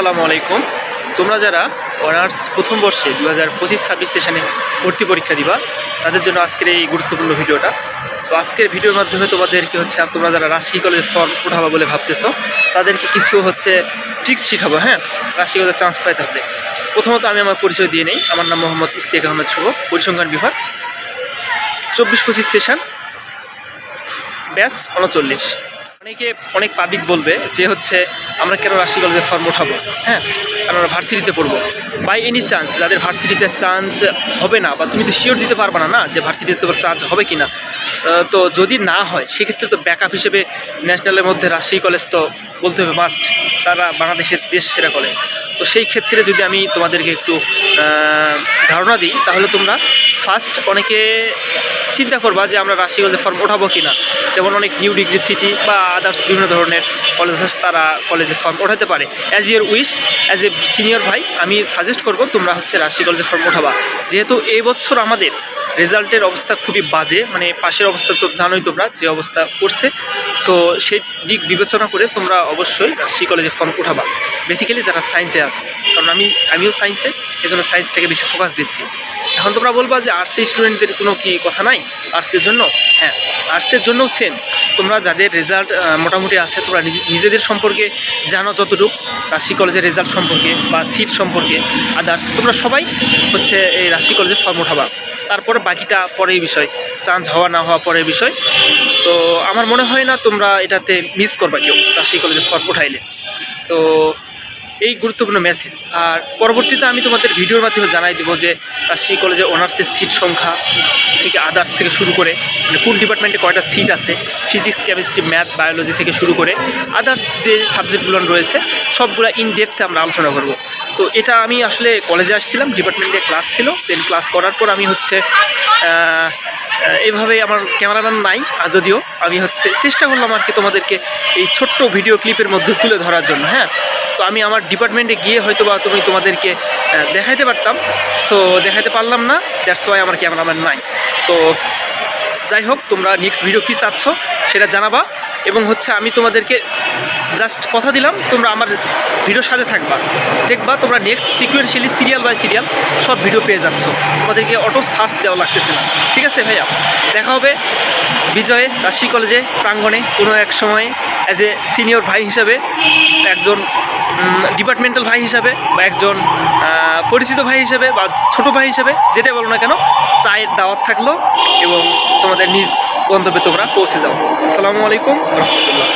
আসসালামু আলাইকুম। তোমরা যারা অনার্স প্রথম বর্ষে 2025-26 সেশনে ভর্তি পরীক্ষা দিবা তাদের জন্য আজকের এই গুরুত্বপূর্ণ ভিডিওটা। তো আজকের ভিডিওর মাধ্যমে তোমাদেরকে তোমরা যারা রাজশাহী কলেজে ফর্ম উঠাবা বলে ভাবতেছো তাদেরকে কিছু ট্রিক্স শিখাবো। হ্যাঁ, রাজশাহী কলেজে চান্স পাইতে হলে প্রথমত আমি আমার পরিচয় দিয়ে নেই। আমার নাম মোহাম্মদ ইস্তিয়াক আহমেদ শুভ, পরিসংখ্যান বিভাগ, 24-25 সেশন, ব্যাচ 39। অনেক পাবলিক বলবে যে আমরা কেন রাজশাহী কলেজে ফর্ম উঠাবো। হ্যাঁ, কারণ আমরা ভার্সিটিতে পড়বো। বাই এনি চান্স যাদের ভার্সিটিতে চান্স হবে না, বা তুমি তো শিওর দিতে পারবে না যে ভার্সিটিতে তোমার চান্স হবে কি না, তো যদি না হয় সেক্ষেত্রে তো ব্যাকআপ হিসেবে ন্যাশনালের মধ্যে রাজশাহী কলেজ তো বলতে হবে মাস্ট, তারা বাংলাদেশের দেশ সেরা কলেজ। তো সেই ক্ষেত্রে যদি আমি তোমাদেরকে একটু ধারণা দিই, তাহলে তোমরা ফার্স্ট অনেকে চিন্তা করবা যে আমরা রাজশাহী কলেজে ফর্ম উঠাবো কি না। যেমন অনেক নিউ ডিগ্রি সিটি বা আদার্স বিভিন্ন ধরনের কলেজ আছে, তারা কলেজে ফর্ম ওঠাতে পারে। As your wish, as a senior ভাই আমি সাজেস্ট করবো তোমরা রাজশাহী কলেজে ফর্ম ওঠাবা। যেহেতু এই বছর আমাদের রেজাল্টের অবস্থা খুবই বাজে, মানে পাশের অবস্থা তো জানোই তোমরা যে অবস্থা করছে। সো সেই দিক বিবেচনা করে তোমরা অবশ্যই রাজশাহী কলেজে ফর্ম উঠাবা। বেসিক্যালি যারা সায়েন্সে আছে, কারণ আমিও সায়েন্সে, এই জন্য সায়েন্সটাকে বেশি ফোকাস দিচ্ছি। এখন তোমরা বলবা যে আর্টসের স্টুডেন্টদের কোনো কি কথা নাই আর্টসের জন্য? হ্যাঁ, আর্টসের জন্যও সেম। তোমরা যাদের রেজাল্ট মোটামুটি আছে, তোমরা নিজেদের সম্পর্কে জানো যতটুকু, রাজশাহী কলেজের রেজাল্ট সম্পর্কে বা সিট সম্পর্কে আদার্স, তোমরা সবাই এই রাজশাহী কলেজে ফর্ম উঠাবা। তারপরে বাকিটা পরের বিষয়, চান্স হওয়া না হওয়া পরের বিষয়। তো আমার মনে হয় না তোমরা এটাতে মিস করবা কেউ রাজশাহী কলেজে ফর্ম উঠাইলে। তো এই গুরুত্বপূর্ণ মেসেজ। আর পরবর্তীতে আমি তোমাদের ভিডিওর মাধ্যমে জানাই দেবো যে রাজশাহী কলেজে অনার্সের সিট সংখ্যা থেকে আদার্স থেকে শুরু করে, মানে কোন ডিপার্টমেন্টে কয়টা সিট আছে, ফিজিক্স, কেমিস্ট্রি, ম্যাথ, বায়োলজি থেকে শুরু করে আদার্স যে সাবজেক্টগুলো রয়েছে সবগুলো ইন ডেপথে আমরা আলোচনা করব। তো এটা আমি আসলে কলেজে আসছিলাম, ডিপার্টমেন্টে ক্লাস ছিল, দেন ক্লাস করার পর আমি এইভাবেই, আমার ক্যামেরাম্যান নাই যদিও, আমি চেষ্টা করলাম তোমাদেরকে এই ছোট্ট ভিডিও ক্লিপের মধ্যে তুলে ধরার জন্য। হ্যাঁ, তো আমি আমার ডিপার্টমেন্টে গিয়ে হয়তোবা তোমাদেরকে দেখাইতে পারতাম, সো দেখাইতে পারলাম না, দ্যাটস ওয়াই আমার ক্যামেরাম্যান নাই। তো যাই হোক, তোমরা নেক্সট ভিডিও কী চাচ্ছ সেটা জানাবা। এবং আমি তোমাদেরকে জাস্ট কথা দিলাম, তোমরা আমার ভিডিওর সাথে থাকবা, দেখবা তোমরা next sequentially serial by serial সব ভিডিও পেয়ে যাচ্ছ, তোমাদেরকে অটো সার্চ দেওয়া লাগতেছে না। ঠিক আছে ভাইয়া, দেখা হবে বিজয়ে রাজশাহী কলেজে প্রাঙ্গণে কোনো এক সময়ে, অ্যাজ এ সিনিয়র ভাই হিসাবে, একজন ডিপার্টমেন্টাল ভাই হিসাবে, বা একজন পরিচিত ভাই হিসাবে, বা ছোট ভাই হিসাবে, যেটাই বলো না কেন, চায়ের দাওয়াত থাকলো এবং তোমাদের নিজ গন্তব্যে তোমরা পৌঁছে যাও। আসসালামু আলাইকুম রহমতুল্লাহ।